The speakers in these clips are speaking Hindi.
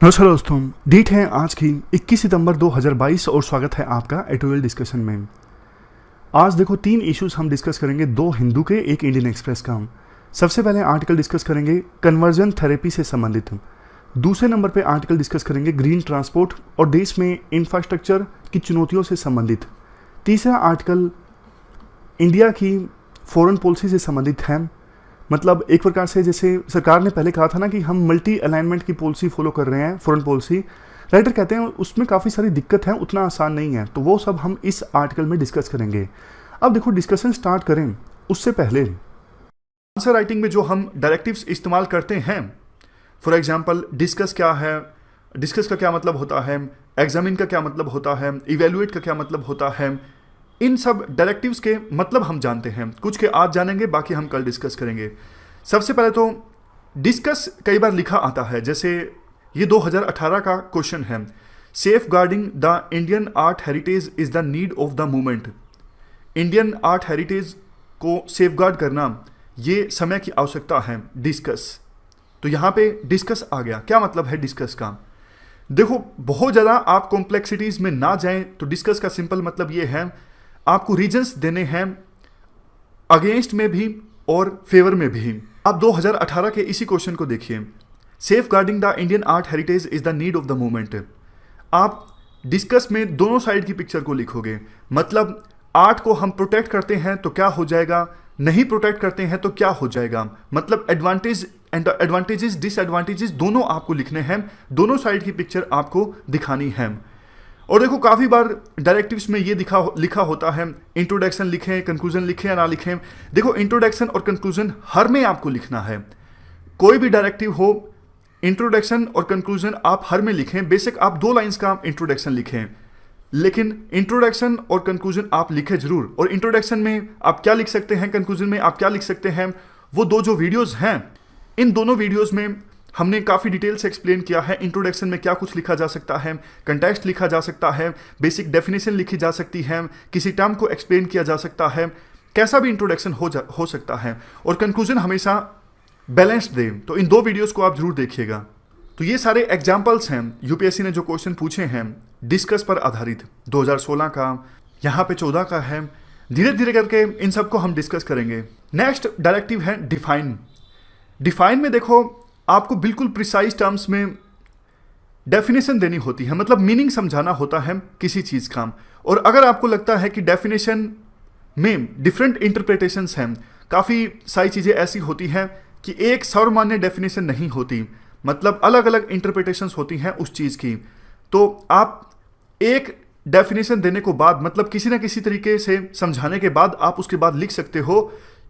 नमस्कार दोस्तों। डेट है आज की 21 सितंबर 2022 और स्वागत है आपका एटोरियल डिस्कशन में। आज देखो 3 इश्यूज हम डिस्कस करेंगे, 2 हिंदू के, 1 इंडियन एक्सप्रेस का। सबसे पहले आर्टिकल डिस्कस करेंगे कन्वर्जन थेरेपी से संबंधित। दूसरे नंबर पे आर्टिकल डिस्कस करेंगे ग्रीन ट्रांसपोर्ट और देश में इंफ्रास्ट्रक्चर की चुनौतियों से संबंधित। तीसरा आर्टिकल इंडिया की फॉरेन पॉलिसी से संबंधित है। मतलब एक प्रकार से जैसे सरकार ने पहले कहा था ना कि हम मल्टी अलाइनमेंट की पॉलिसी फॉलो कर रहे हैं, फॉरेन पॉलिसी। राइटर कहते हैं उसमें काफ़ी सारी दिक्कत है, उतना आसान नहीं है, तो वो सब हम इस आर्टिकल में डिस्कस करेंगे। अब देखो डिस्कशन स्टार्ट करें उससे पहले आंसर राइटिंग में जो हम डायरेक्टिव्स इस्तेमाल करते हैं, फॉर एग्जाम्पल डिस्कस क्या है, डिस्कस का क्या मतलब होता है, एग्जामिन का क्या मतलब होता है, इवेल्युएट का क्या मतलब होता है, इन सब डायरेक्टिव्स के मतलब हम जानते हैं। कुछ के आज जानेंगे, बाकी हम कल डिस्कस करेंगे। सबसे पहले तो डिस्कस कई बार लिखा आता है, जैसे ये 2018 का क्वेश्चन है, safeguarding the Indian art heritage is the need of the movement. Indian art heritage को सेफ गार्ड करना ये समय की आवश्यकता है, डिस्कस। तो यहाँ पे डिस्कस आ गया। क्या मतलब है डिस्कस का? देखो बहुत ज़्यादा आप कॉम्प्लेक्सिटीज़ में ना जाएं तो डिस्कस का सिंपल मतलब ये है, आपको रीजंस देने हैं अगेंस्ट में भी और फेवर में भी। आप 2018 के इसी क्वेश्चन को देखिए, safeguarding the Indian art heritage is the need of the movement. आप डिस्कस में दोनों साइड की पिक्चर को लिखोगे, मतलब आर्ट को हम प्रोटेक्ट करते हैं तो क्या हो जाएगा, नहीं प्रोटेक्ट करते हैं तो क्या हो जाएगा, मतलब एडवांटेज एंड एडवांटेजेस डिसएडवांटेजेस दोनों आपको लिखने हैं, दोनों साइड की पिक्चर आपको दिखानी है। और देखो काफ़ी बार डायरेक्टिव्स में ये लिखा होता है इंट्रोडक्शन लिखें, कंक्लूजन लिखें या ना लिखें। देखो इंट्रोडक्शन और कंक्लूजन हर में आपको लिखना है। कोई भी डायरेक्टिव हो, इंट्रोडक्शन और कंक्लूजन आप हर में लिखें। बेसिक आप 2 लाइंस का इंट्रोडक्शन लिखें, लेकिन इंट्रोडक्शन और कंक्लूजन आप लिखें जरूर। और इंट्रोडक्शन में आप क्या लिख सकते हैं, कंक्लूजन में आप क्या लिख सकते हैं, वो 2 जो वीडियोज़ हैं, इन दोनों वीडियोज़ में हमने काफ़ी डिटेल से एक्सप्लेन किया है इंट्रोडक्शन में क्या कुछ लिखा जा सकता है, कंटेक्स्ट लिखा जा सकता है, बेसिक डेफिनेशन लिखी जा सकती है, किसी टर्म को एक्सप्लेन किया जा सकता है, कैसा भी इंट्रोडक्शन हो सकता है। और कंक्लूजन हमेशा बैलेंस्ड दे। तो इन 2 वीडियोस को आप जरूर देखिएगा। तो ये सारे एग्जाम्पल्स हैं यूपीएससी ने जो क्वेश्चन पूछे हैं डिस्कस पर आधारित, 2016 का, यहाँ पे 14 का है। धीरे धीरे करके इन सबको हम डिस्कस करेंगे। नेक्स्ट डायरेक्टिव है डिफाइन। डिफाइन में देखो आपको बिल्कुल प्रिसाइज टर्म्स में डेफिनेशन देनी होती है, मतलब मीनिंग समझाना होता है किसी चीज़ का। और अगर आपको लगता है कि डेफिनेशन में डिफरेंट इंटरप्रिटेशंस हैं, काफ़ी सारी चीज़ें ऐसी होती हैं कि एक सर्वमान्य डेफिनेशन नहीं होती, मतलब अलग अलग इंटरप्रिटेशंस होती हैं उस चीज़ की। तो आप एक डेफिनेशन देने को बाद, मतलब किसी ना किसी तरीके से समझाने के बाद, आप उसके बाद लिख सकते हो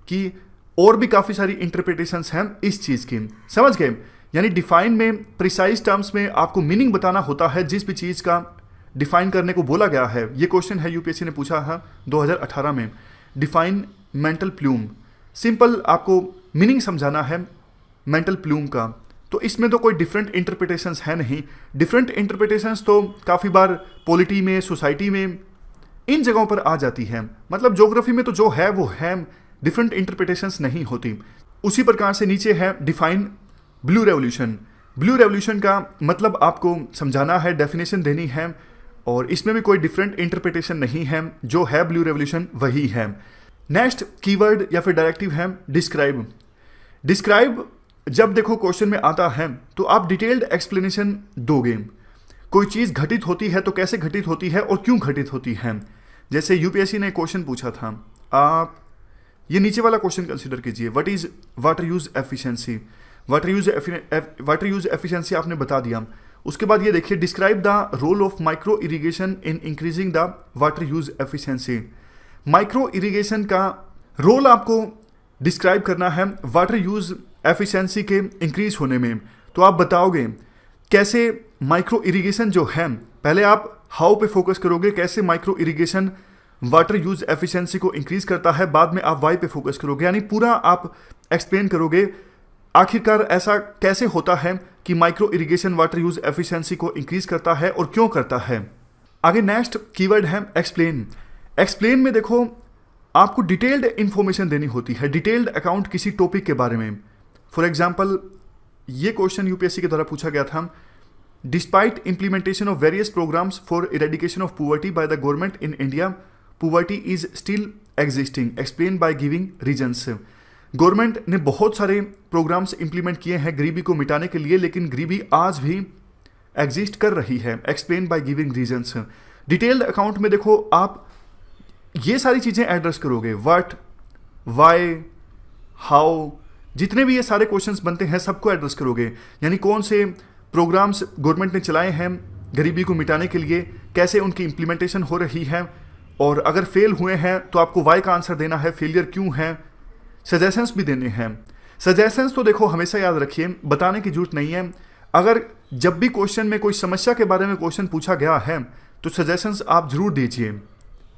कि और भी काफ़ी सारी इंटरप्रिटेशंस हैं इस चीज़ की। समझ गए? यानी डिफाइन में प्रिसाइज टर्म्स में आपको मीनिंग बताना होता है जिस भी चीज़ का डिफाइन करने को बोला गया है। ये क्वेश्चन है यूपीएससी ने पूछा है 2018 में, डिफाइन मेंटल प्लूम। सिंपल आपको मीनिंग समझाना है मेंटल प्लूम का। तो इसमें तो कोई डिफरेंट इंटरप्रिटेशंस है नहीं। डिफरेंट इंटरप्रिटेशंस तो काफ़ी बार पॉलिटी में, सोसाइटी में, इन जगहों पर आ जाती है। मतलब ज्योग्राफी में तो जो है वो है, डिफरेंट इंटरप्रिटेशंस नहीं होती। उसी प्रकार से नीचे है define blue revolution. Blue revolution का मतलब आपको समझाना है, डेफिनेशन देनी है, और इसमें भी कोई डिफरेंट इंटरप्रिटेशन नहीं है, जो है ब्लू रेवोल्यूशन वही है। नेक्स्ट कीवर्ड या फिर डायरेक्टिव है डिस्क्राइब। डिस्क्राइब जब देखो क्वेश्चन में आता है तो आप डिटेल्ड एक्सप्लेनेशन दोगे। कोई चीज़ घटित होती है तो कैसे घटित होती है और क्यों घटित होती है। जैसे यूपीएससी ने क्वेश्चन पूछा था, आप ये नीचे वाला क्वेश्चन कंसीडर कीजिए, what is water use efficiency. Water use efficiency आपने बता दिया। उसके बाद ये देखिए, describe the role of micro irrigation in increasing the water use efficiency. Micro irrigation का रोल आपको डिस्क्राइब करना है वाटर यूज एफिशिएंसी के इंक्रीज होने में। तो आप बताओगे कैसे माइक्रो इरिगेशन जो है, पहले आप हाउ पे फोकस करोगे, कैसे micro irrigation water use efficiency को इंक्रीज करता है, बाद में आप वाई पे फोकस करोगे, यानी पूरा आप एक्सप्लेन करोगे आखिरकार ऐसा कैसे होता है कि micro irrigation water use efficiency को इंक्रीज करता है और क्यों करता है। आगे नेक्स्ट कीवर्ड है एक्सप्लेन। एक्सप्लेन में देखो आपको डिटेल्ड इंफॉर्मेशन देनी होती है, डिटेल्ड अकाउंट किसी टॉपिक के बारे में। फॉर एग्जाम्पल ये क्वेश्चन यूपीएससी के द्वारा पूछा गया था, Despite implementation of various programs for eradication of poverty by the government in India, poverty is still existing. Explain by giving reasons. Government ने बहुत सारे प्रोग्राम्स इंप्लीमेंट किए हैं गरीबी को मिटाने के लिए, लेकिन गरीबी आज भी एग्जिस्ट कर रही है. Explain by giving reasons. Detailed account में देखो आप ये सारी चीज़ें एड्रेस करोगे. व्हाट, वाई, हाउ, जितने भी ये सारे क्वेश्चंस बनते हैं सबको एड्रेस करोगे. यानी कौन से प्रोग्राम्स गवर्नमेंट ने चलाए हैं गरीबी को मिटाने के लिए, कैसे उनकी इंप्लीमेंटेशन हो रही है, और अगर फेल हुए हैं तो आपको वाई का आंसर देना है, फेलियर क्यों है. सजेशंस भी देने हैं. सजेशंस तो देखो हमेशा याद रखिए, बताने की जरूरत नहीं है. अगर जब भी क्वेश्चन में कोई समस्या के बारे में क्वेश्चन पूछा गया है तो सजेशंस आप जरूर दीजिए.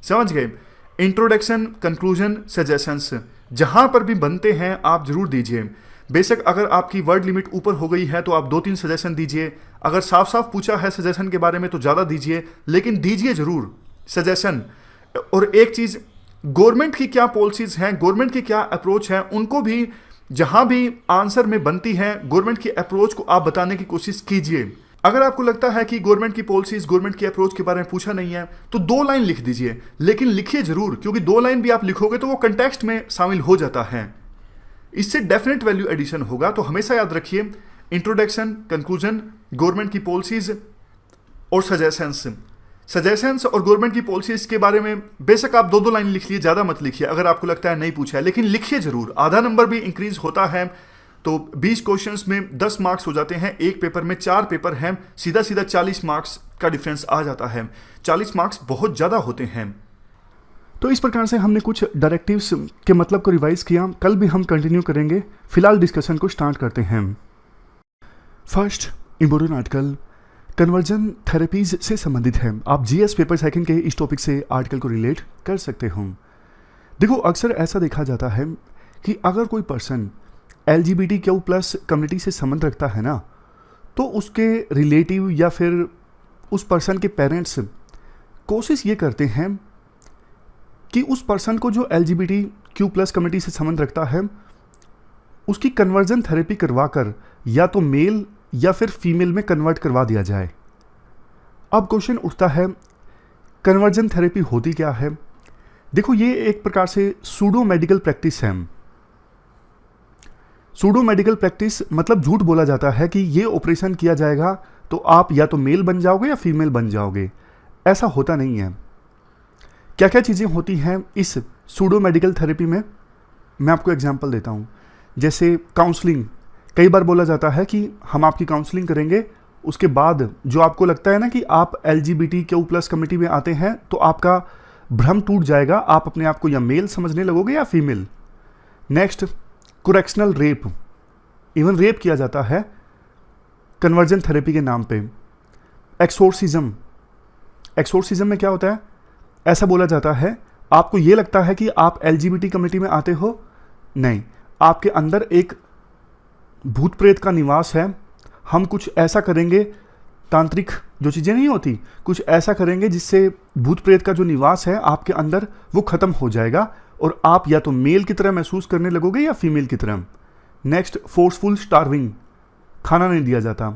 समझ गए. इंट्रोडक्शन, कंक्लूजन, सजेशंस जहां पर भी बनते हैं आप जरूर दीजिए. बेशक अगर आपकी वर्ड लिमिट ऊपर हो गई है तो आप 2-3 सजेशन दीजिए. अगर साफ साफ पूछा है सजेशन के बारे में तो ज़्यादा दीजिए, लेकिन दीजिए जरूर सजेशन. और एक चीज़, गवर्नमेंट की क्या पॉलिसीज हैं, गवर्नमेंट की क्या अप्रोच है, उनको भी जहां भी आंसर में बनती है गवर्नमेंट की अप्रोच को आप बताने की कोशिश कीजिए. अगर आपको लगता है कि गवर्नमेंट की पॉलिसीज, गवर्नमेंट की अप्रोच के बारे में पूछा नहीं है तो 2 लाइन लिख दीजिए, लेकिन लिखिए जरूर, क्योंकि 2 लाइन भी आप लिखोगे तो वो कंटेक्स्ट में शामिल हो जाता है. इससे डेफिनेट वैल्यू एडिशन होगा. तो हमेशा याद रखिए इंट्रोडक्शन, कंक्लूजन, गवर्नमेंट की पॉलिसीज और सजेशंस. सजेशंस और गवर्नमेंट की पॉलिसीज के बारे में बेशक आप 2-2 लाइन लिख लिए, ज़्यादा मत लिखिए अगर आपको लगता है नहीं पूछा है, लेकिन लिखिए जरूर. आधा नंबर भी इंक्रीज होता है. तो 20 क्वेश्चंस में 10 मार्क्स हो जाते हैं. एक पेपर में 4 पेपर हैं, सीधा सीधा 40 मार्क्स का डिफरेंस आ जाता है. 40 मार्क्स बहुत ज़्यादा होते हैं. तो इस प्रकार से हमने कुछ डायरेक्टिव्स के मतलब को रिवाइज किया. कल भी हम कंटिन्यू करेंगे. फिलहाल डिस्कशन को स्टार्ट करते हैं. First important article conversion therapies से संबंधित है. आप जीएस पेपर सेकंड के इस टॉपिक से आर्टिकल को रिलेट कर सकते हो. देखो अक्सर ऐसा देखा जाता है कि अगर कोई पर्सन LGBTQ+ कम्युनिटी से संबंध रखता है ना, तो उसके रिलेटिव या फिर उस पर्सन के पेरेंट्स कोशिश ये करते हैं कि उस पर्सन को जो LGBTQ+ कम्युनिटी से संबंध रखता है उसकी कन्वर्जन थेरेपी करवाकर या तो मेल या फिर फीमेल में कन्वर्ट करवा दिया जाए. अब क्वेश्चन उठता है कन्वर्जन थेरेपी होती क्या है. देखो ये एक प्रकार से सूडो मेडिकल प्रैक्टिस है. सूडो मेडिकल प्रैक्टिस मतलब झूठ बोला जाता है कि ये ऑपरेशन किया जाएगा तो आप या तो मेल बन जाओगे या फीमेल बन जाओगे. ऐसा होता नहीं है. क्या क्या चीज़ें होती हैं इस सूडो मेडिकल थेरेपी में, मैं आपको एग्जांपल देता हूँ. जैसे काउंसलिंग, कई बार बोला जाता है कि हम आपकी काउंसलिंग करेंगे, उसके बाद जो आपको लगता है ना कि आप LGBTQ+ कम्युनिटी में आते हैं तो आपका भ्रम टूट जाएगा, आप अपने आप को या मेल समझने लगोगे या female. Next correctional rape, even rape किया जाता है कन्वर्जन थेरेपी के नाम पे. एक्सोर्सिज्म, एक्सोर्सिज्म में क्या होता है, ऐसा बोला जाता है आपको ये लगता है कि आप LGBT कम्युनिटी में आते हो, नहीं, आपके अंदर एक भूत प्रेत का निवास है, हम कुछ ऐसा करेंगे, तांत्रिक जो चीज़ें नहीं होती, कुछ ऐसा करेंगे जिससे भूत प्रेत का जो निवास है आपके अंदर वो ख़त्म हो जाएगा और आप या तो मेल की तरह महसूस करने लगोगे या फीमेल की तरह. नेक्स्ट फोर्सफुल स्टार्विंग, खाना नहीं दिया जाता.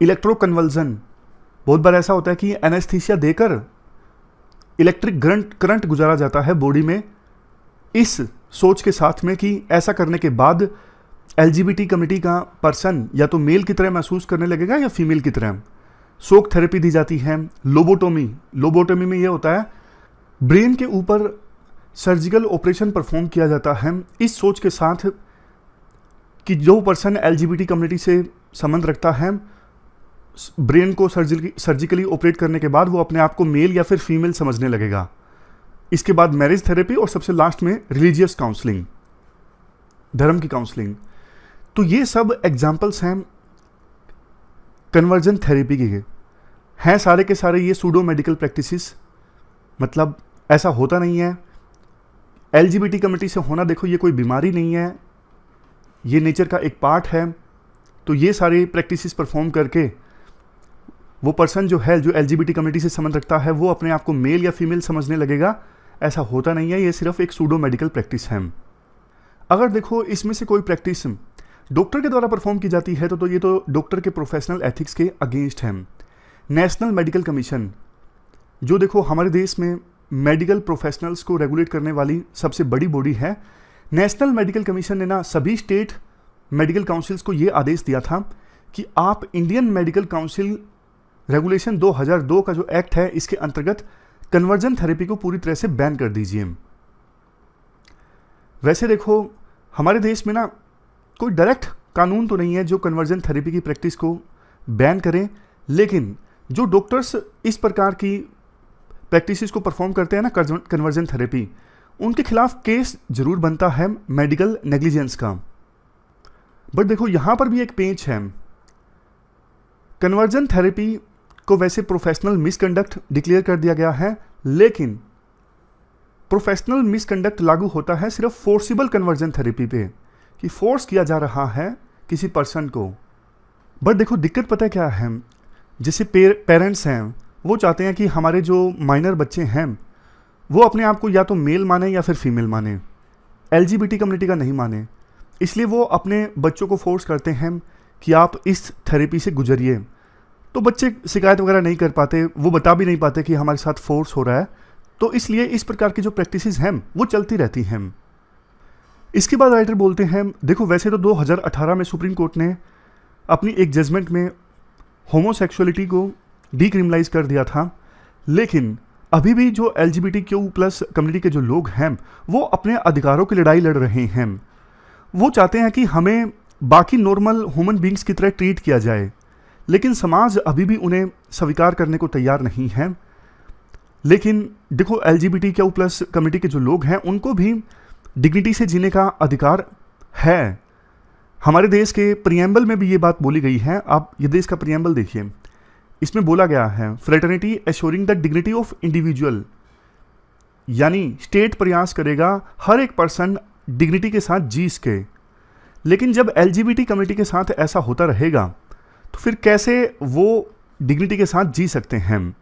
इलेक्ट्रो कन्वल्जन, बहुत बार ऐसा होता है कि एनेस्थीसिया देकर इलेक्ट्रिक करंट गुजारा जाता है बॉडी में, इस सोच के साथ में कि ऐसा करने के बाद LGBT कम्युनिटी का पर्सन या तो मेल की तरह महसूस करने लगेगा या फीमेल की तरह. शोक थेरेपी दी जाती है. लोबोटोमी, लोबोटोमी में ये होता है ब्रेन के ऊपर सर्जिकल ऑपरेशन परफॉर्म किया जाता है इस सोच के साथ कि जो पर्सन LGBT कम्युनिटी से संबंध रखता है, ब्रेन को सर्जिकली ऑपरेट करने के बाद वो अपने आप को मेल या फिर फीमेल समझने लगेगा. इसके बाद मैरिज थेरेपी और सबसे लास्ट में रिलीजियस काउंसलिंग, धर्म की काउंसलिंग. तो ये सब एग्जाम्पल्स हैं कन्वर्जन थेरेपी के हैं. सारे के सारे ये सूडो मेडिकल प्रैक्टिसेस, मतलब ऐसा होता नहीं है. LGBT कम्युनिटी से होना देखो ये कोई बीमारी नहीं है, ये नेचर का एक पार्ट है. तो ये सारे प्रैक्टिसेस परफॉर्म करके वो पर्सन जो है, जो LGBT कम्युनिटी से संबंध रखता है, वो अपने आप को मेल या फीमेल समझने लगेगा. ऐसा होता नहीं है, ये सिर्फ एक सूडो मेडिकल प्रैक्टिस है. अगर देखो इसमें से कोई प्रैक्टिस डॉक्टर के द्वारा परफॉर्म की जाती है तो ये तो डॉक्टर के प्रोफेशनल एथिक्स के अगेंस्ट है। नेशनल मेडिकल कमीशन, जो देखो हमारे देश में मेडिकल प्रोफेशनल्स को रेगुलेट करने वाली सबसे बड़ी बॉडी है। नेशनल मेडिकल कमीशन ने ना सभी स्टेट मेडिकल काउंसिल्स को ये आदेश दिया था कि आप इंडियन मेडिकल काउंसिल रेगुलेशन 2002 का जो एक्ट है इसके अंतर्गत कन्वर्जन थेरेपी को पूरी तरह से बैन कर दीजिए। वैसे देखो हमारे देश में ना कोई डायरेक्ट कानून तो नहीं है जो कन्वर्जन थेरेपी की प्रैक्टिस को बैन करे, लेकिन जो डॉक्टर्स इस प्रकार की प्रैक्टिसेस को परफॉर्म करते हैं ना कन्वर्जन थेरेपी, उनके खिलाफ केस जरूर बनता है मेडिकल नेग्लिजेंस का। बट देखो यहां पर भी एक पेंच है। कन्वर्जन थेरेपी को वैसे प्रोफेशनल मिसकंडक्ट डिक्लेयर कर दिया गया है, लेकिन प्रोफेशनल मिसकंडक्ट लागू होता है सिर्फ फोर्सिबल कन्वर्जन थेरेपी पे, कि फोर्स किया जा रहा है किसी पर्सन को। बट देखो दिक्कत पता है क्या है, जैसे पेरेंट्स हैं वो चाहते हैं कि हमारे जो माइनर बच्चे हैं वो अपने आप को या तो मेल माने या फिर फीमेल माने, LGBT कम्युनिटी का नहीं माने, इसलिए वो अपने बच्चों को फोर्स करते हैं कि आप इस थेरेपी से गुजरिए। तो बच्चे शिकायत वगैरह नहीं कर पाते, वो बता भी नहीं पाते कि हमारे साथ फोर्स हो रहा है, तो इसलिए इस प्रकार की जो प्रैक्टिसेस हैं वो चलती रहती हैं। इसके बाद राइटर बोलते हैं, देखो वैसे तो 2018 में सुप्रीम कोर्ट ने अपनी एक जजमेंट में होमोसेक्सुअलिटी को डीक्रिमिनलाइज कर दिया था, लेकिन अभी भी जो LGBTQ+ कम्युनिटी के जो लोग हैं वो अपने अधिकारों की लड़ाई लड़ रहे हैं। वो चाहते हैं कि हमें बाकी नॉर्मल ह्यूमन बींग्स की तरह ट्रीट किया जाए, लेकिन समाज अभी भी उन्हें स्वीकार करने को तैयार नहीं है। लेकिन देखो LGBTQ+ कम्युनिटी के जो लोग हैं उनको भी डिग्निटी से जीने का अधिकार है। हमारे देश के प्रियम्बल में भी ये बात बोली गई है। आप ये देश का प्रियम्बल देखिए, इसमें बोला गया है fraternity assuring the dignity of individual, यानी स्टेट प्रयास करेगा हर एक पर्सन डिग्निटी के साथ जी सके। लेकिन जब LGBT कम्युनिटी के साथ ऐसा होता रहेगा तो फिर कैसे वो डिग्निटी के साथ जी सकते हैं।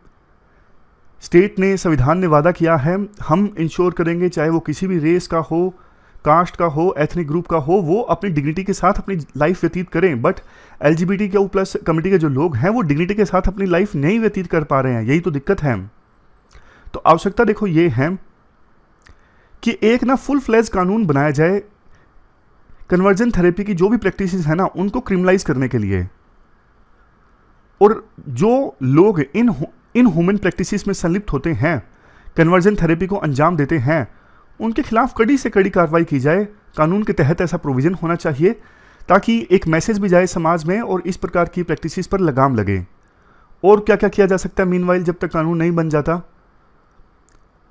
स्टेट ने, संविधान ने वादा किया है, हम इंश्योर करेंगे चाहे वो किसी भी रेस का हो, कास्ट का हो, एथनिक ग्रुप का हो, वो अपनी डिग्निटी के साथ अपनी लाइफ व्यतीत करें। बट LGBTQ+ कम्युनिटी के जो लोग हैं वो डिग्निटी के साथ अपनी लाइफ नहीं व्यतीत कर पा रहे हैं, यही तो दिक्कत है। तो आवश्यकता देखो ये है कि एक ना फुल फ्लेज कानून बनाया जाए कन्वर्जन थेरेपी की जो भी प्रैक्टिसेस है ना उनको क्रिमिनलाइज करने के लिए, और जो लोग इन ह्यूमन प्रैक्टिसेस में संलिप्त होते हैं, कन्वर्जन थेरेपी को अंजाम देते हैं, उनके खिलाफ कड़ी से कड़ी कार्रवाई की जाए। कानून के तहत ऐसा प्रोविजन होना चाहिए ताकि एक मैसेज भी जाए समाज में और इस प्रकार की प्रैक्टिसेस पर लगाम लगे। और क्या क्या किया जा सकता है मीनवाइल जब तक कानून नहीं बन जाता?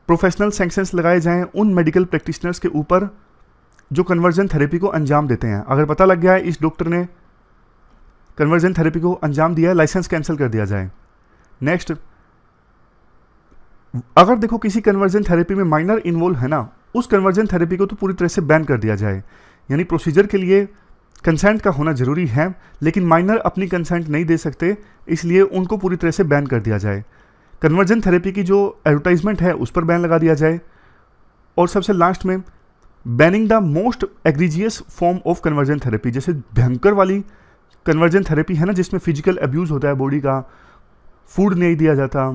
प्रोफेशनल सैंक्शंस लगाए जाएं उन मेडिकल प्रैक्टिशनर्स के ऊपर जो कन्वर्जन थेरेपी को अंजाम देते हैं। अगर पता लग गया है इस डॉक्टर ने कन्वर्जन थेरेपी को अंजाम दिया है, लाइसेंस कैंसिल कर दिया जाए। नेक्स्ट, अगर देखो किसी कन्वर्जन थेरेपी में माइनर इन्वॉल्व है ना, उस कन्वर्जन थेरेपी को तो पूरी तरह से बैन कर दिया जाए। यानी प्रोसीजर के लिए कंसेंट का होना जरूरी है, लेकिन माइनर अपनी कंसेंट नहीं दे सकते, इसलिए उनको पूरी तरह से बैन कर दिया जाए। कन्वर्जन थेरेपी की जो एडवर्टाइजमेंट है उस पर बैन लगा दिया जाए। और सबसे लास्ट में, banning the most egregious form of conversion therapy, जैसे भयंकर वाली कन्वर्जन थेरेपी है ना जिसमें फिजिकल अब्यूज होता है बॉडी का, फूड नहीं दिया जाता,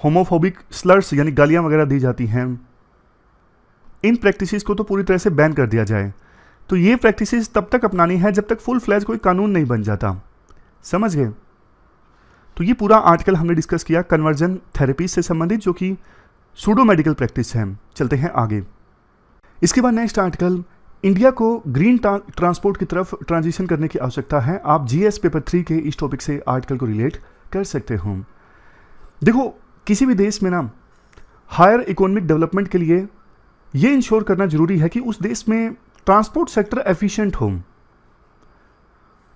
होमोफोबिक स्लर्स यानी गालियां वगैरह दी जाती हैं, इन प्रैक्टिसेस को तो पूरी तरह से बैन कर दिया जाए। तो ये प्रैक्टिसेस तब तक अपनानी है जब तक फुल फ्लैज कोई कानून नहीं बन जाता। समझ गए? तो ये पूरा आर्टिकल हमने डिस्कस किया कन्वर्जन थेरेपी से संबंधित, जो कि सूडो मेडिकल प्रैक्टिस है। चलते हैं आगे। इसके बाद नेक्स्ट आर्टिकल, इंडिया को ग्रीन ट्रांसपोर्ट की तरफ ट्रांजिशन करने की आवश्यकता है। आप GS पेपर 3 के इस टॉपिक से आर्टिकल को रिलेट कर सकते हो। देखो किसी भी देश में ना हायर इकोनॉमिक डेवलपमेंट के लिए ये इंश्योर करना जरूरी है कि उस देश में ट्रांसपोर्ट सेक्टर एफिशिएंट हो।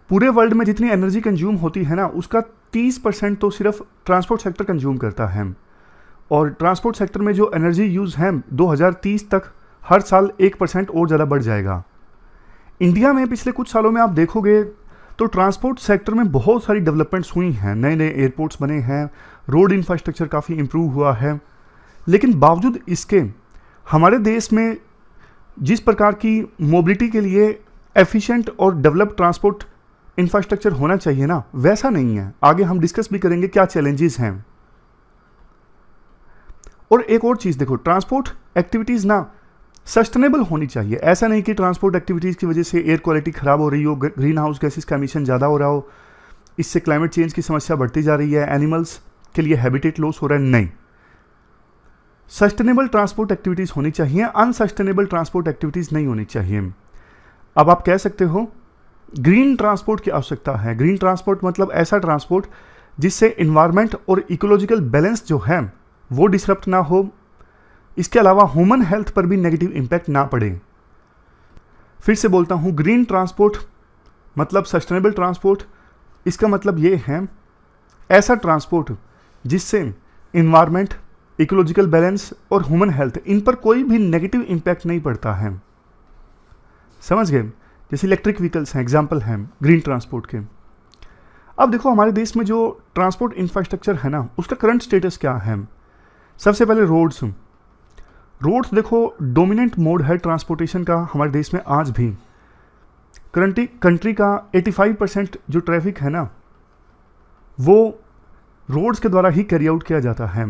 पूरे वर्ल्ड में जितनी एनर्जी कंज्यूम होती है ना उसका 30% तो सिर्फ ट्रांसपोर्ट सेक्टर कंज्यूम करता है। और ट्रांसपोर्ट सेक्टर में जो एनर्जी यूज है 2030 तक हर साल 1% और ज़्यादा बढ़ जाएगा। इंडिया में पिछले कुछ सालों में आप देखोगे तो ट्रांसपोर्ट सेक्टर में बहुत सारी डेवलपमेंट्स हुई हैं, नए नए एयरपोर्ट्स बने हैं, रोड इंफ्रास्ट्रक्चर काफ़ी इम्प्रूव हुआ है। लेकिन बावजूद इसके हमारे देश में जिस प्रकार की मोबिलिटी के लिए एफिशिएंट और डेवलप्ड ट्रांसपोर्ट इंफ्रास्ट्रक्चर होना चाहिए ना, वैसा नहीं है। आगे हम डिस्कस भी करेंगे क्या चैलेंजेस हैं। और एक और चीज़ देखो, ट्रांसपोर्ट एक्टिविटीज़ ना सस्टेनेबल होनी चाहिए। ऐसा नहीं कि ट्रांसपोर्ट एक्टिविटीज़ की वजह से एयर क्वालिटी ख़राब हो रही हो, ग्रीन हाउस गैसेस का एमिशन ज़्यादा हो रहा हो, इससे क्लाइमेट चेंज की समस्या बढ़ती जा रही है, एनिमल्स के लिए हैबिटेट लॉस हो रहा है। नहीं, सस्टेनेबल ट्रांसपोर्ट एक्टिविटीज़ होनी चाहिए, अनसस्टेनेबल ट्रांसपोर्ट एक्टिविटीज़ नहीं होनी चाहिए। अब आप कह सकते हो ग्रीन ट्रांसपोर्ट की आवश्यकता है। ग्रीन ट्रांसपोर्ट मतलब ऐसा ट्रांसपोर्ट जिससे इन्वायरमेंट और इकोलॉजिकल बैलेंस जो है वो डिसरप्ट ना हो, इसके अलावा ह्यूमन हेल्थ पर भी नेगेटिव इम्पैक्ट ना पड़े। फिर से बोलता हूँ, ग्रीन ट्रांसपोर्ट मतलब सस्टेनेबल ट्रांसपोर्ट। इसका मतलब ये है ऐसा ट्रांसपोर्ट जिससे इन्वायरमेंट, इकोलॉजिकल बैलेंस और ह्यूमन हेल्थ, इन पर कोई भी नेगेटिव इम्पैक्ट नहीं पड़ता है। समझ गए? जैसे इलेक्ट्रिक व्हीकल्स हैं, एग्जाम्पल हैं ग्रीन ट्रांसपोर्ट के। अब देखो हमारे देश में जो ट्रांसपोर्ट इंफ्रास्ट्रक्चर है ना, उसका करंट स्टेटस क्या है। सबसे पहले रोड्स देखो डोमिनेंट मोड है ट्रांसपोर्टेशन का हमारे देश में आज भी। कंट्री का 85% जो ट्रैफिक है ना, वो रोड्स के द्वारा ही कैरी आउट किया जाता है।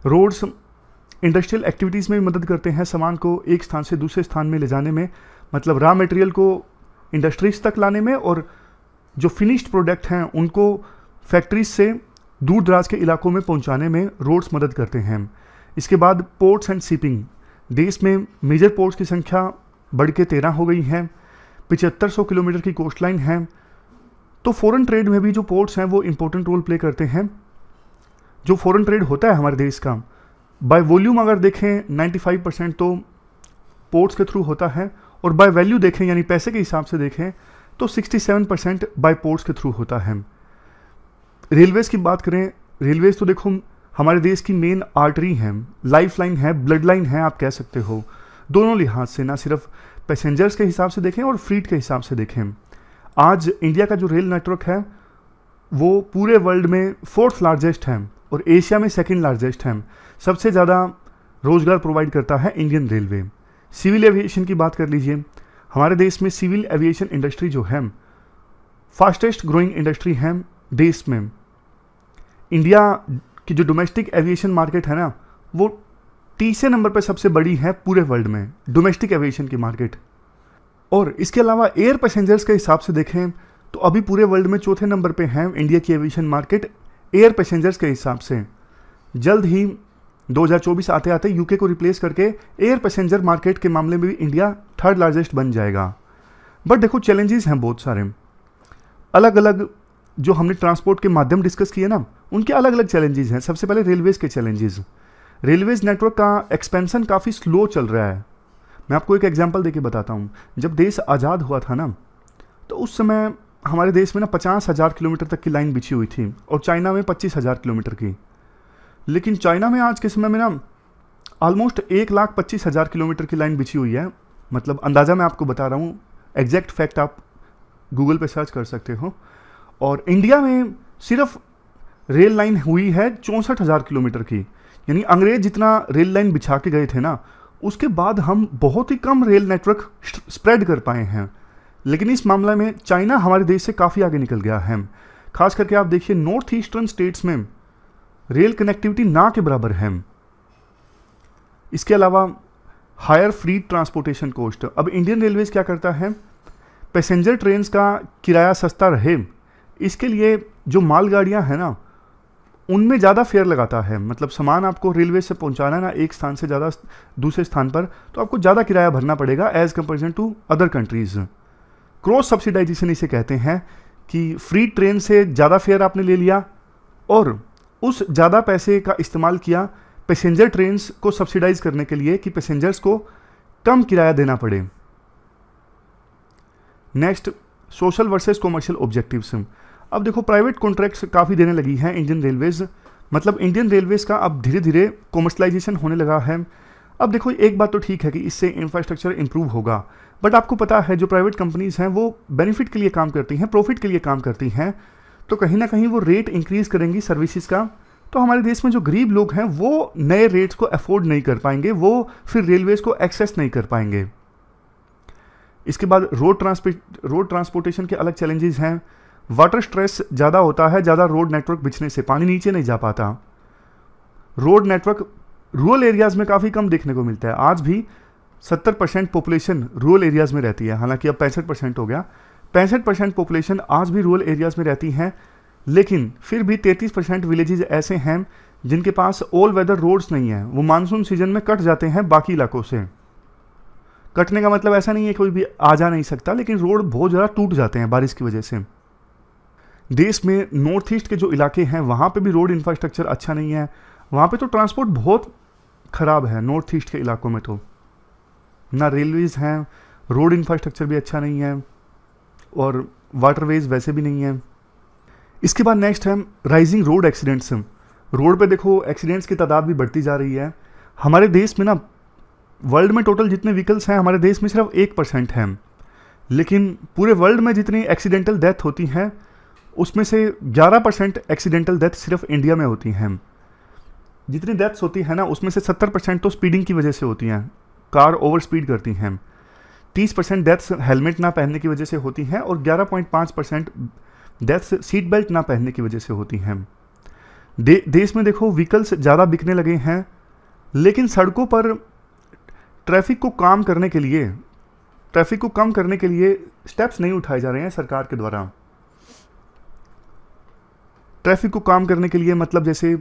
रोड्स इंडस्ट्रियल एक्टिविटीज़ में भी मदद करते हैं सामान को एक स्थान से दूसरे स्थान में ले जाने में, मतलब रॉ मटेरियल को इंडस्ट्रीज तक लाने में, और जो फिनिश्ड प्रोडक्ट हैं उनको फैक्ट्रीज से दूर दराज के इलाकों में पहुंचाने में रोड्स मदद करते हैं। इसके बाद पोर्ट्स एंड शिपिंग, देश में मेजर पोर्ट्स की संख्या बढ़ के 13 हो गई है, 7500 किलोमीटर की कोस्ट लाइन है। तो फॉरेन ट्रेड में भी जो पोर्ट्स हैं वो इंपॉर्टेंट रोल प्ले करते हैं। जो फॉरेन ट्रेड होता है हमारे देश का, बाय वॉल्यूम अगर देखें 95% तो पोर्ट्स के थ्रू होता है, और बाय वैल्यू देखें यानी पैसे के हिसाब से देखें तो 67% बाय पोर्ट्स के थ्रू होता है। रेलवेज़ की बात करें, रेलवेज़ तो देखो हमारे देश की मेन आर्टरी है, लाइफ लाइन है, ब्लड लाइन है, आप कह सकते हो, दोनों लिहाज से, ना सिर्फ पैसेंजर्स के हिसाब से देखें और फ्लीट के हिसाब से देखें। आज इंडिया का जो रेल नेटवर्क है वो पूरे वर्ल्ड में 4th लार्जेस्ट है और एशिया में 2nd लार्जेस्ट है। सबसे ज़्यादा रोजगार प्रोवाइड करता है इंडियन रेलवे। सिविल एविएशन की बात कर लीजिए, हमारे देश में सिविल एविएशन इंडस्ट्री जो है फास्टेस्ट ग्रोइंग इंडस्ट्री है देश में। इंडिया की जो डोमेस्टिक एविएशन मार्केट है ना, वो तीसरे नंबर पर सबसे बड़ी है पूरे वर्ल्ड में, डोमेस्टिक एविएशन की मार्केट। और इसके अलावा एयर पैसेंजर्स के हिसाब से देखें तो अभी पूरे वर्ल्ड में 4थे नंबर पे है इंडिया की एविएशन मार्केट एयर पैसेंजर्स के हिसाब से। जल्द ही 2024 आते आते यूके को रिप्लेस करके एयर पैसेंजर मार्केट के मामले में भी इंडिया 3rd लार्जेस्ट बन जाएगा। बट देखो चैलेंजेस हैं बहुत सारे, अलग अलग जो हमने ट्रांसपोर्ट के माध्यम डिस्कस किए ना, उनके अलग अलग चैलेंजेस हैं। सबसे पहले रेलवेज़ के चैलेंजेस। रेलवेज़ नेटवर्क का एक्सपेंशन काफ़ी स्लो चल रहा है। मैं आपको एक एग्जांपल देके बताता हूँ। जब देश आज़ाद हुआ था ना, तो उस समय हमारे देश में ना 50,000 किलोमीटर तक की लाइन बिछी हुई थी और चाइना में 25,000 किलोमीटर की। लेकिन चाइना में आज के समय में ना ऑलमोस्ट 1,25,000 किलोमीटर की लाइन बिछी हुई है। मतलब अंदाज़ा मैं आपको बता रहा हूँ, एग्जैक्ट फैक्ट आप गूगल पे सर्च कर सकते हो। और इंडिया में सिर्फ रेल लाइन हुई है 64,000 किलोमीटर की, यानी अंग्रेज जितना रेल लाइन बिछा के गए थे ना, उसके बाद हम बहुत ही कम रेल नेटवर्क स्प्रेड कर पाए हैं। लेकिन इस मामले में चाइना हमारे देश से काफ़ी आगे निकल गया है। खास करके आप देखिए नॉर्थ ईस्टर्न स्टेट्स में रेल कनेक्टिविटी ना के बराबर है। इसके अलावा हायर फ्लीट ट्रांसपोर्टेशन कॉस्ट। अब इंडियन रेलवेज क्या करता है, पैसेंजर ट्रेन्स का किराया सस्ता रहे, इसके लिए जो मालगाड़ियां हैं ना, उनमें ज़्यादा फेयर लगाता है। मतलब सामान आपको रेलवे से पहुंचाना है ना एक स्थान से ज़्यादा दूसरे स्थान पर, तो आपको ज़्यादा किराया भरना पड़ेगा as comparison to other countries. Cross subsidization इसे कहते हैं कि फ्री ट्रेन से ज़्यादा फेयर आपने ले लिया और उस ज़्यादा पैसे का इस्तेमाल किया पैसेंजर ट्रेन्स को सब्सिडाइज करने के लिए कि पैसेंजर्स को कम किराया देना पड़े। Next, social versus commercial objectives. अब देखो प्राइवेट कॉन्ट्रैक्ट्स काफ़ी देने लगी हैं इंडियन रेलवेज। मतलब इंडियन रेलवेज का अब धीरे धीरे कॉमर्शलाइजेशन होने लगा है। अब देखो एक बात तो ठीक है कि इससे इंफ्रास्ट्रक्चर इंप्रूव होगा, बट आपको पता है जो प्राइवेट कंपनीज हैं वो बेनिफिट के लिए काम करती हैं, प्रॉफिट के लिए काम करती हैं, तो कहीं ना कहीं वो रेट इंक्रीज करेंगी सर्विसेज का। तो हमारे देश में जो गरीब लोग हैं वो नए रेट्स को अफोर्ड नहीं कर पाएंगे, वो फिर रेलवेज को एक्सेस नहीं कर पाएंगे। इसके बाद रोड ट्रांसपोर्टेशन के अलग चैलेंजेस हैं। वाटर स्ट्रेस ज़्यादा होता है, ज़्यादा रोड नेटवर्क बिछने से पानी नीचे नहीं जा पाता। रोड नेटवर्क रूरल एरियाज़ में काफ़ी कम देखने को मिलता है। आज भी 70% पॉपुलेशन रूरल एरियाज़ में रहती है, हालांकि अब 65% हो गया। 65% पॉपुलेशन आज भी रूरल एरियाज़ में रहती हैं, लेकिन फिर भी 33% विलेजेस ऐसे हैं जिनके पास ऑल वेदर रोड्स नहीं है। वो मानसून सीजन में कट जाते हैं बाकी इलाकों से। कटने का मतलब ऐसा नहीं है कोई भी आ जा नहीं सकता, लेकिन रोड बहुत ज़्यादा टूट जाते हैं बारिश की वजह से। देश में नॉर्थ ईस्ट के जो इलाके हैं वहाँ पे भी रोड इंफ्रास्ट्रक्चर अच्छा नहीं है। वहाँ पे तो ट्रांसपोर्ट बहुत ख़राब है। नॉर्थ ईस्ट के इलाकों में तो ना रेलवेज़ हैं, रोड इंफ्रास्ट्रक्चर भी अच्छा नहीं है, और वाटरवेज वैसे भी नहीं है। इसके बाद नेक्स्ट है राइजिंग रोड एक्सीडेंट्स। रोड पे देखो एक्सीडेंट्स की तादाद भी बढ़ती जा रही है। हमारे देश में ना, वर्ल्ड में टोटल जितने व्हीकल्स हैं हमारे देश में सिर्फ 1% हैं, लेकिन पूरे वर्ल्ड में जितनी एक्सीडेंटल डेथ होती हैं उसमें से 11% एक्सीडेंटल डेथ सिर्फ इंडिया में होती हैं। जितनी डेथ्स होती हैं ना उसमें से 70% तो स्पीडिंग की वजह से होती हैं, कार ओवर स्पीड करती हैं। 30% डेथ्स हेलमेट ना पहनने की वजह से होती हैं, और 11.5% डेथ्स सीट बेल्ट ना पहनने की वजह से होती हैं। देश में देखो व्हीकल्स ज़्यादा बिकने लगे हैं, लेकिन सड़कों पर ट्रैफिक को कम करने के लिए स्टेप्स नहीं उठाए जा रहे हैं सरकार के द्वारा। ट्रैफिक को कम करने के लिए मतलब जैसे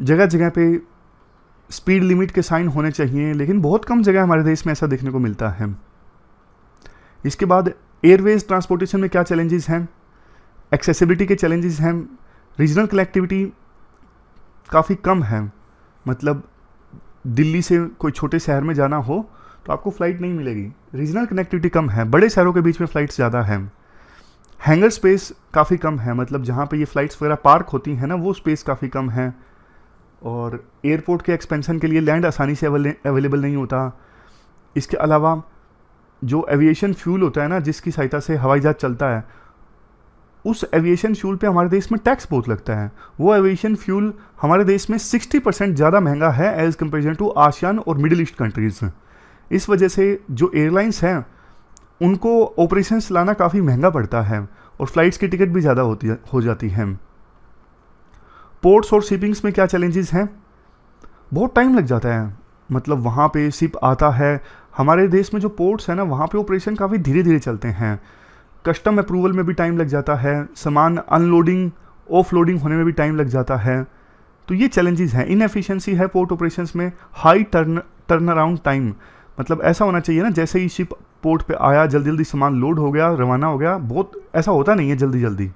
जगह जगह पे स्पीड लिमिट के साइन होने चाहिए, लेकिन बहुत कम जगह हमारे देश में ऐसा देखने को मिलता है। इसके बाद एयरवेज ट्रांसपोर्टेशन में क्या चैलेंजेस हैं? एक्सेसिबिलिटी के चैलेंजेस हैं। रीजनल कनेक्टिविटी काफ़ी कम है, मतलब दिल्ली से कोई छोटे शहर में जाना हो तो आपको फ़्लाइट नहीं मिलेगी। रीजनल कनेक्टिविटी कम है, बड़े शहरों के बीच में फ़्लाइट्स ज़्यादा है। हैंगर स्पेस काफ़ी कम है, मतलब जहाँ पे ये फ़्लाइट्स वगैरह पार्क होती हैं ना वो स्पेस काफ़ी कम है। और एयरपोर्ट के एक्सपेंशन के लिए लैंड आसानी से अवेलेबल नहीं होता। इसके अलावा जो एविएशन फ्यूल होता है ना, जिसकी सहायता से हवाई जहाज़ चलता है, उस एविएशन फ्यूल पे हमारे देश में टैक्स बहुत लगता है। वो एविएशन फ्यूल हमारे देश में 60% ज़्यादा महंगा है एज़ कम्पेरिजन टू आसियान और मिडिल ईस्ट कंट्रीज़। इस वजह से जो एयरलाइंस हैं उनको ऑपरेशंस लाना काफ़ी महंगा पड़ता है, और फ्लाइट्स की टिकट भी ज़्यादा हो जाती हैं। पोर्ट्स और शिपिंग्स में क्या चैलेंजेस हैं? बहुत टाइम लग जाता है, मतलब वहाँ पे शिप आता है। हमारे देश में जो पोर्ट्स हैं ना वहाँ पे ऑपरेशन काफ़ी धीरे धीरे चलते हैं। कस्टम अप्रूवल में भी टाइम लग जाता है, सामान अनलोडिंग ऑफलोडिंग होने में भी टाइम लग जाता है। तो ये चैलेंजेस हैं। इनएफिशिएंसी है पोर्ट ऑपरेशंस में। हाई टर्न अराउंड टाइम, मतलब ऐसा होना चाहिए ना जैसे ही शिप पोर्ट पे आया जल्दी जल्दी सामान लोड हो गया, रवाना हो गया। बहुत ऐसा होता नहीं है जल्दी जल्दी।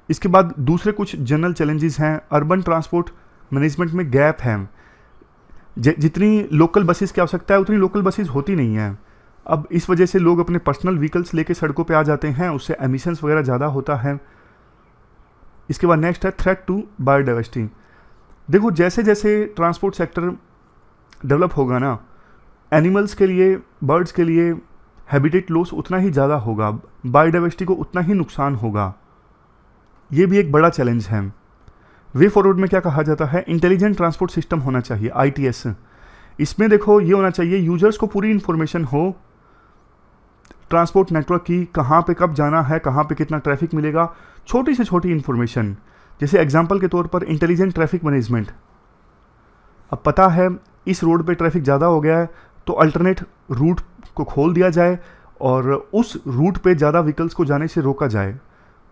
इसके बाद दूसरे कुछ जनरल चैलेंजेस हैं। अर्बन ट्रांसपोर्ट मैनेजमेंट में गैप है। जितनी लोकल बसेस की आवश्यकता है उतनी लोकल बसेस होती नहीं है। अब इस वजह से लोग अपने पर्सनल व्हीकल्स लेके सड़कों पे आ जाते हैं, उससे एमिशंस वगैरह ज़्यादा होता है। इसके बाद नेक्स्ट है थ्रेट टू बायोडाइवर्सिटी। देखो जैसे जैसे ट्रांसपोर्ट सेक्टर डेवलप होगा ना, एनिमल्स के लिए, बर्ड्स के लिए हैबिटेट लॉस उतना ही ज़्यादा होगा, बायोडाइवर्सिटी को उतना ही नुकसान होगा। ये भी एक बड़ा चैलेंज है। वे फॉरवर्ड में क्या कहा जाता है? इंटेलिजेंट ट्रांसपोर्ट सिस्टम होना चाहिए, ITS। इसमें देखो ये होना चाहिए यूजर्स को पूरी इन्फॉर्मेशन हो ट्रांसपोर्ट नेटवर्क की, कहाँ पे कब जाना है, कहाँ पे कितना ट्रैफिक मिलेगा, छोटी से छोटी इन्फॉर्मेशन। जैसे एग्जांपल के तौर पर इंटेलिजेंट ट्रैफिक मैनेजमेंट। अब पता है इस रोड पे ट्रैफिक ज़्यादा हो गया है तो अल्टरनेट रूट को खोल दिया जाए और उस रूट पे ज़्यादा व्हीकल्स को जाने से रोका जाए।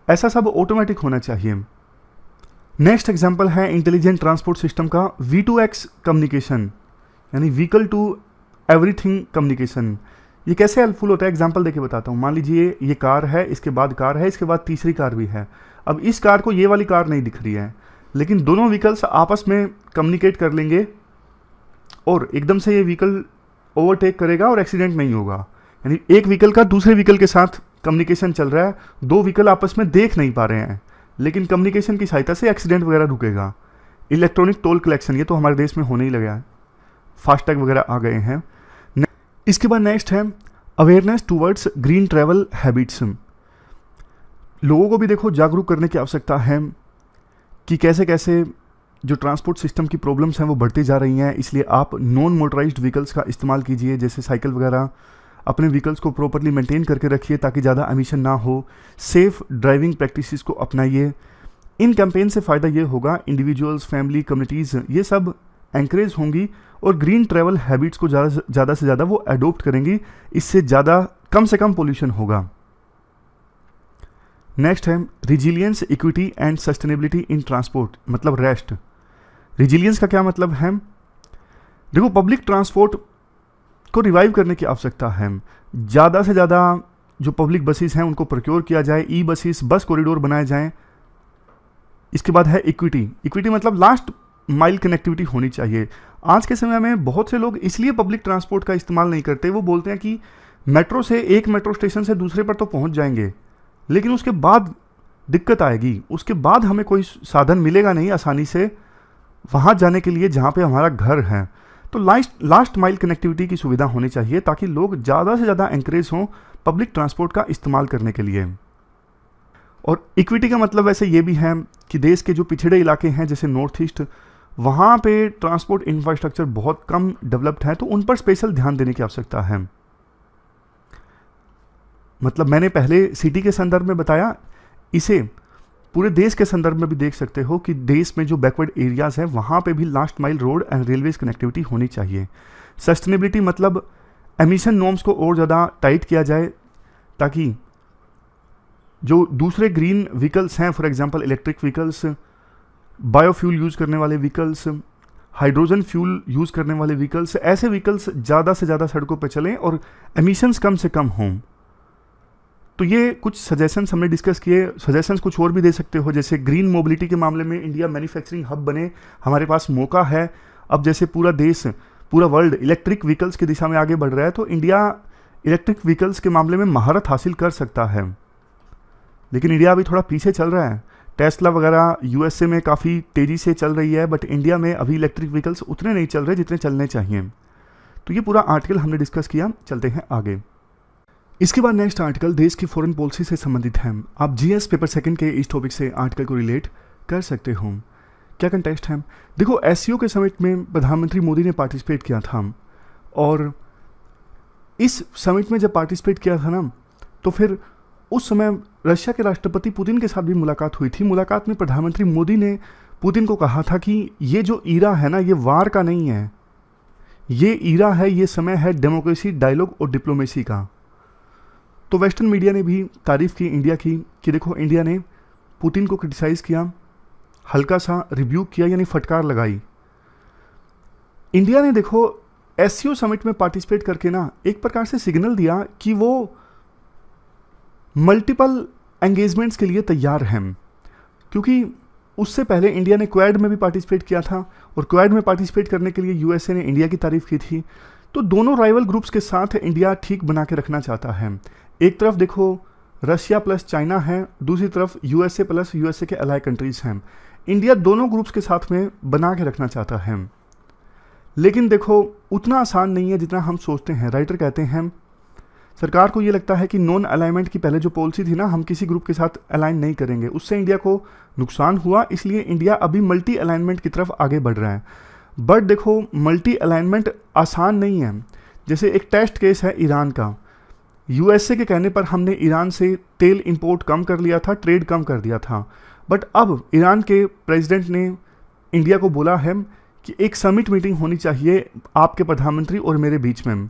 ऐसा सब ऑटोमेटिक होना चाहिए। नेक्स्ट एग्जांपल है इंटेलिजेंट ट्रांसपोर्ट सिस्टम का V2X कम्युनिकेशन, यानी व्हीकल टू एवरीथिंग कम्युनिकेशन। ये कैसे हेल्पफुल होता है? एग्जांपल देके बताता हूँ। मान लीजिए ये कार है, इसके बाद कार है, इसके बाद तीसरी कार भी है। अब इस कार को ये वाली कार नहीं दिख रही है, लेकिन दोनों व्हीकल्स आपस में कम्युनिकेट कर लेंगे और एकदम से ये व्हीकल ओवरटेक करेगा और एक्सीडेंट नहीं होगा। यानी एक व्हीकल का दूसरे व्हीकल के साथ कम्युनिकेशन चल रहा है, दो व्हीकल आपस में देख नहीं पा रहे हैं, लेकिन कम्युनिकेशन की सहायता से एक्सीडेंट वगैरह रुकेगा। इलेक्ट्रॉनिक टोल कलेक्शन, ये तो हमारे देश में होने ही लगा है, फास्टैग वगैरह आ गए हैं। इसके बाद नेक्स्ट है awareness towards green travel habits. लोगों को भी देखो जागरूक करने की आवश्यकता है कि कैसे कैसे जो ट्रांसपोर्ट सिस्टम की प्रॉब्लम्स हैं वो बढ़ती जा रही हैं। इसलिए आप नॉन मोटराइज्ड व्हीकल्स का इस्तेमाल कीजिए, जैसे साइकिल वगैरह। अपने व्हीकल्स को प्रॉपरली मेंटेन करके रखिए ताकि ज़्यादा एमिशन ना हो, सेफ ड्राइविंग प्रैक्टिसेस को अपनाइए। इन कैंपेन से फ़ायदा ये होगा, इंडिविजुअल्स, फैमिली, कम्युनिटीज़ ये सब एंकरेज होंगी और ग्रीन ट्रैवल हैबिट्स को ज़्यादा से ज़्यादा वो अडोप्ट करेंगी। इससे ज़्यादा कम से कम पोल्यूशन होगा। नेक्स्ट है resilience, equity and sustainability in transport, मतलब रेस्ट। रिजिलियंस का क्या मतलब है? देखो, पब्लिक ट्रांसपोर्ट को रिवाइव करने की आवश्यकता है। ज़्यादा से ज़्यादा जो पब्लिक बसेस हैं उनको प्रोक्योर किया जाए, ई बसेस, बस कॉरिडोर बनाए जाएं। इसके बाद है इक्विटी। इक्विटी मतलब लास्ट माइल कनेक्टिविटी होनी चाहिए। आज के समय में बहुत से लोग इसलिए पब्लिक ट्रांसपोर्ट का इस्तेमाल नहीं करते, वो बोलते हैं कि मेट्रो से एक मेट्रो स्टेशन से दूसरे पर तो पहुंच जाएंगे, लेकिन उसके बाद दिक्कत आएगी, उसके बाद हमें कोई साधन मिलेगा नहीं आसानी से वहाँ जाने के लिए जहाँ पे हमारा घर है। तो लास्ट माइल कनेक्टिविटी की सुविधा होनी चाहिए ताकि लोग ज़्यादा से ज़्यादा एंकरेज हों पब्लिक ट्रांसपोर्ट का इस्तेमाल करने के लिए। और इक्विटी का मतलब वैसे ये भी है कि देश के जो पिछड़े इलाके हैं जैसे नॉर्थ ईस्ट, वहाँ पे ट्रांसपोर्ट इंफ्रास्ट्रक्चर बहुत कम डेवलप्ड है, तो उन पर स्पेशल ध्यान देने की आवश्यकता है। मतलब मैंने पहले सिटी के संदर्भ में बताया, इसे पूरे देश के संदर्भ में भी देख सकते हो कि देश में जो बैकवर्ड एरियाज हैं वहाँ पे भी last mile road and railways connectivity होनी चाहिए। सस्टेनेबिलिटी मतलब एमिशन नॉर्म्स को और ज़्यादा टाइट किया जाए ताकि जो दूसरे ग्रीन व्हीकल्स हैं, for example electric vehicles, biofuel use करने वाले व्हीकल्स, हाइड्रोजन फ्यूल यूज़ करने वाले व्हीकल्स, ऐसे व्हीकल्स ज़्यादा से ज़्यादा सड़कों पर चलें और एमिशंस कम से कम हों। तो ये कुछ सजेशंस हमने डिस्कस किए। सजेशंस कुछ और भी दे सकते हो, जैसे ग्रीन मोबिलिटी के मामले में इंडिया मैन्युफैक्चरिंग हब बने, हमारे पास मौका है। अब जैसे पूरा देश, पूरा वर्ल्ड इलेक्ट्रिक व्हीकल्स की दिशा में आगे बढ़ रहा है, तो इंडिया इलेक्ट्रिक व्हीकल्स के मामले में महारत हासिल कर सकता है। लेकिन इंडिया अभी थोड़ा पीछे चल रहा है। टेस्ला वगैरह यूएसए में काफ़ी तेज़ी से चल रही है, बट इंडिया में अभी इलेक्ट्रिक व्हीकल्स उतने नहीं चल रहे जितने चलने चाहिए। तो ये पूरा आर्टिकल हमने डिस्कस किया। चलते हैं आगे। इसके बाद नेक्स्ट आर्टिकल देश की फॉरेन पॉलिसी से संबंधित है। आप जीएस पेपर सेकंड के इस टॉपिक से आर्टिकल को रिलेट कर सकते हो। क्या कंटेक्स्ट है? देखो, एससीओ के समिट में प्रधानमंत्री मोदी ने पार्टिसिपेट किया था, और इस समिट में जब पार्टिसिपेट किया था ना, तो फिर उस समय रशिया के राष्ट्रपति पुतिन के साथ भी मुलाकात हुई थी। मुलाकात में प्रधानमंत्री मोदी ने पुतिन को कहा था कि ये जो ईरा है ना, ये वार का नहीं है, ये ईरा है, ये समय है डेमोक्रेसी, डायलॉग और डिप्लोमेसी का। तो वेस्टर्न मीडिया ने भी तारीफ़ की इंडिया की कि देखो, इंडिया ने पुतिन को क्रिटिसाइज़ किया, हल्का सा रिब्यूक किया, यानी फटकार लगाई। इंडिया ने देखो एससीओ समिट में पार्टिसिपेट करके ना एक प्रकार से सिग्नल दिया कि वो मल्टीपल एंगेजमेंट्स के लिए तैयार हैं, क्योंकि उससे पहले इंडिया ने क्वाड में भी पार्टिसिपेट किया था, और क्वाड में पार्टिसिपेट करने के लिए यूएसए ने इंडिया की तारीफ़ की थी। तो दोनों राइवल ग्रुप्स के साथ इंडिया ठीक बना के रखना चाहता है। एक तरफ देखो रशिया प्लस चाइना है, दूसरी तरफ यूएसए प्लस यूएसए के अलाई कंट्रीज़ हैं। इंडिया दोनों ग्रुप्स के साथ में बना के रखना चाहता है, लेकिन देखो उतना आसान नहीं है जितना हम सोचते हैं। राइटर कहते हैं सरकार को ये लगता है कि नॉन अलाइनमेंट की पहले जो पॉलिसी थी ना, हम किसी ग्रुप के साथ अलाइन नहीं करेंगे, उससे इंडिया को नुकसान हुआ, इसलिए इंडिया अभी मल्टी अलाइनमेंट की तरफ आगे बढ़ रहा है। बट देखो, मल्टी अलाइनमेंट आसान नहीं है। जैसे एक टेस्ट केस है ईरान का, यूएसए के कहने पर हमने ईरान से तेल इंपोर्ट कम कर लिया था, ट्रेड कम कर दिया था, बट अब ईरान के प्रेसिडेंट ने इंडिया को बोला है कि एक समिट मीटिंग होनी चाहिए आपके प्रधानमंत्री और मेरे बीच में।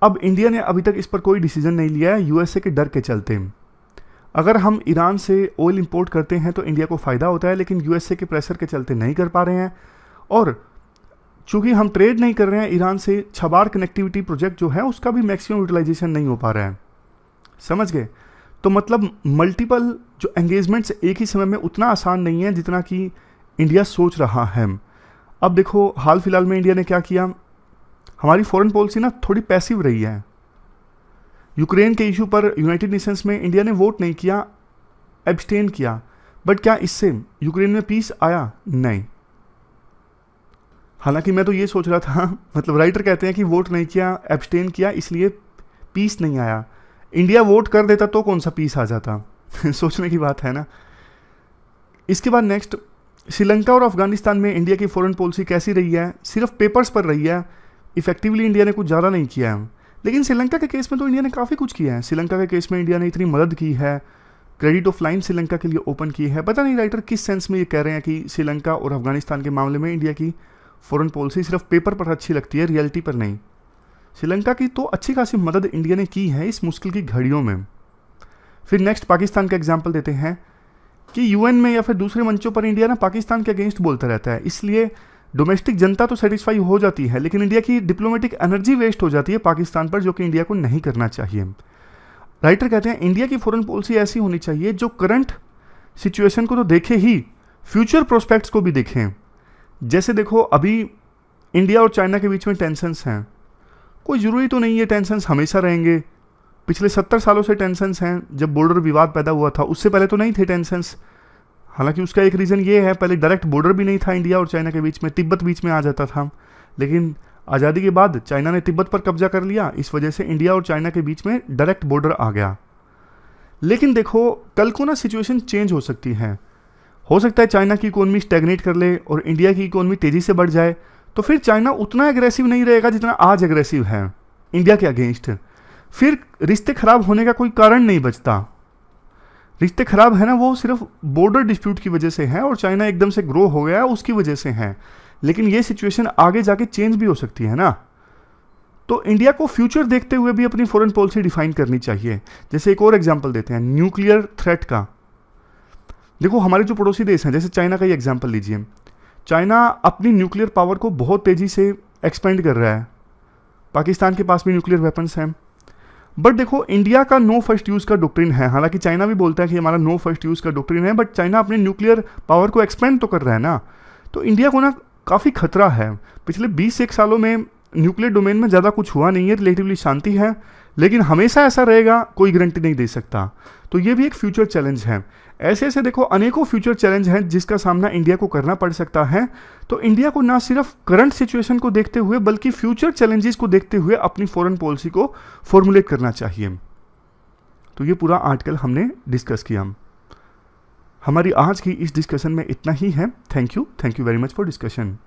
अब इंडिया ने अभी तक इस पर कोई डिसीजन नहीं लिया है यूएसए के डर के चलते। अगर हम ईरान से ऑयल इंपोर्ट करते हैं तो इंडिया को फ़ायदा होता है, लेकिन यूएसए के प्रेशर के चलते नहीं कर पा रहे हैं। और चूँकि हम ट्रेड नहीं कर रहे हैं ईरान से, छबार कनेक्टिविटी प्रोजेक्ट जो है उसका भी मैक्सिमम यूटिलाइजेशन नहीं हो पा रहा है। समझ गए? तो मतलब मल्टीपल जो एंगेजमेंट्स एक ही समय में उतना आसान नहीं है जितना कि इंडिया सोच रहा है। अब देखो, हाल फिलहाल में इंडिया ने क्या किया, हमारी फॉरेन पॉलिसी ना थोड़ी पैसिव रही है। यूक्रेन के इशू पर यूनाइटेड नेशंस में इंडिया ने वोट नहीं किया, एब्सटेन किया, बट क्या इससे यूक्रेन में पीस आया? नहीं। हालांकि मैं तो ये सोच रहा था, मतलब राइटर कहते हैं कि वोट नहीं किया, एब्सटेन किया, इसलिए पीस नहीं आया। इंडिया वोट कर देता तो कौन सा पीस आ जाता? सोचने की बात है ना। इसके बाद नेक्स्ट, श्रीलंका और अफगानिस्तान में इंडिया की फॉरेन पॉलिसी कैसी रही है? सिर्फ पेपर्स पर रही है, इफेक्टिवली इंडिया ने कुछ ज़्यादा नहीं किया है। लेकिन श्रीलंका के केस में तो इंडिया ने काफ़ी कुछ किया है। श्रीलंका के केस में इंडिया ने इतनी मदद की है, क्रेडिट ऑफ लाइन श्रीलंका के लिए ओपन की है। पता नहीं राइटर किस सेंस में ये कह रहे हैं कि श्रीलंका और अफगानिस्तान के मामले में इंडिया की फॉरेन पॉलिसी सिर्फ पेपर पर अच्छी लगती है, रियलिटी पर नहीं। श्रीलंका की तो अच्छी खासी मदद इंडिया ने की है इस मुश्किल की घड़ियों में। फिर नेक्स्ट पाकिस्तान का एग्जाम्पल देते हैं कि यूएन में या फिर दूसरे मंचों पर इंडिया ना पाकिस्तान के अगेंस्ट बोलता रहता है, इसलिए डोमेस्टिक जनता तो सेटिस्फाई हो जाती है, लेकिन इंडिया की डिप्लोमेटिक एनर्जी वेस्ट हो जाती है पाकिस्तान पर, जो कि इंडिया को नहीं करना चाहिए। राइटर कहते हैं इंडिया की फॉरेन पॉलिसी ऐसी होनी चाहिए जो करंट सिचुएशन को तो देखे ही फ्यूचर प्रोस्पेक्ट्स को भी देखें। जैसे देखो अभी इंडिया और चाइना के बीच में टेंशन्स हैं, कोई ज़रूरी तो नहीं है टेंशन्स हमेशा रहेंगे। पिछले 70 सालों से टेंशन्स हैं, जब बॉर्डर विवाद पैदा हुआ था उससे पहले तो नहीं थे टेंशन्स। हालांकि उसका एक रीज़न ये है, पहले डायरेक्ट बॉर्डर भी नहीं था इंडिया और चाइना के बीच में, तिब्बत बीच में आ जाता था, लेकिन आज़ादी के बाद चाइना ने तिब्बत पर कब्जा कर लिया, इस वजह से इंडिया और चाइना के बीच में डायरेक्ट बॉर्डर आ गया। लेकिन देखो कल को ना सिचुएशन चेंज हो सकती है, हो सकता है चाइना की इकोनॉमी स्टैग्नेट कर ले और इंडिया की इकोनॉमी तेज़ी से बढ़ जाए, तो फिर चाइना उतना एग्रेसिव नहीं रहेगा जितना आज एग्रेसिव है इंडिया के अगेंस्ट। फिर रिश्ते खराब होने का कोई कारण नहीं बचता। रिश्ते खराब है ना वो सिर्फ बॉर्डर डिस्प्यूट की वजह से है और चाइना एकदम से ग्रो हो गया उसकी वजह से है, लेकिन ये सिचुएशन आगे जाके चेंज भी हो सकती है ना। तो इंडिया को फ्यूचर देखते हुए भी अपनी फॉरेन पॉलिसी डिफाइन करनी चाहिए। जैसे एक और एग्जांपल देते हैं न्यूक्लियर थ्रेट का। देखो हमारे जो पड़ोसी देश हैं, जैसे चाइना का ही एग्जांपल लीजिए, चाइना अपनी न्यूक्लियर पावर को बहुत तेज़ी से एक्सपेंड कर रहा है, पाकिस्तान के पास भी न्यूक्लियर वेपन्स हैं। बट देखो इंडिया का नो फर्स्ट यूज़ का डॉक्ट्रिन है, हालांकि चाइना भी बोलता है कि हमारा नो फर्स्ट यूज़ का डॉक्ट्रिन है, बट चाइना अपने न्यूक्लियर पावर को एक्सपेंड तो कर रहा है ना। तो इंडिया को ना काफ़ी खतरा है। पिछले 20 सालों में न्यूक्लियर डोमेन में ज़्यादा कुछ हुआ नहीं है, रिलेटिवली शांति है, लेकिन हमेशा ऐसा रहेगा कोई गारंटी नहीं दे सकता। तो ये भी एक फ्यूचर चैलेंज है। ऐसे ऐसे देखो अनेकों फ्यूचर चैलेंज हैं जिसका सामना इंडिया को करना पड़ सकता है। तो इंडिया को ना सिर्फ करंट सिचुएशन को देखते हुए बल्कि फ्यूचर चैलेंजेस को देखते हुए अपनी फॉरेन पॉलिसी को फॉर्मुलेट करना चाहिए। तो ये पूरा आर्टिकल हमने डिस्कस किया। हमारी आज की इस डिस्कशन में इतना ही है। Thank you very much for discussion.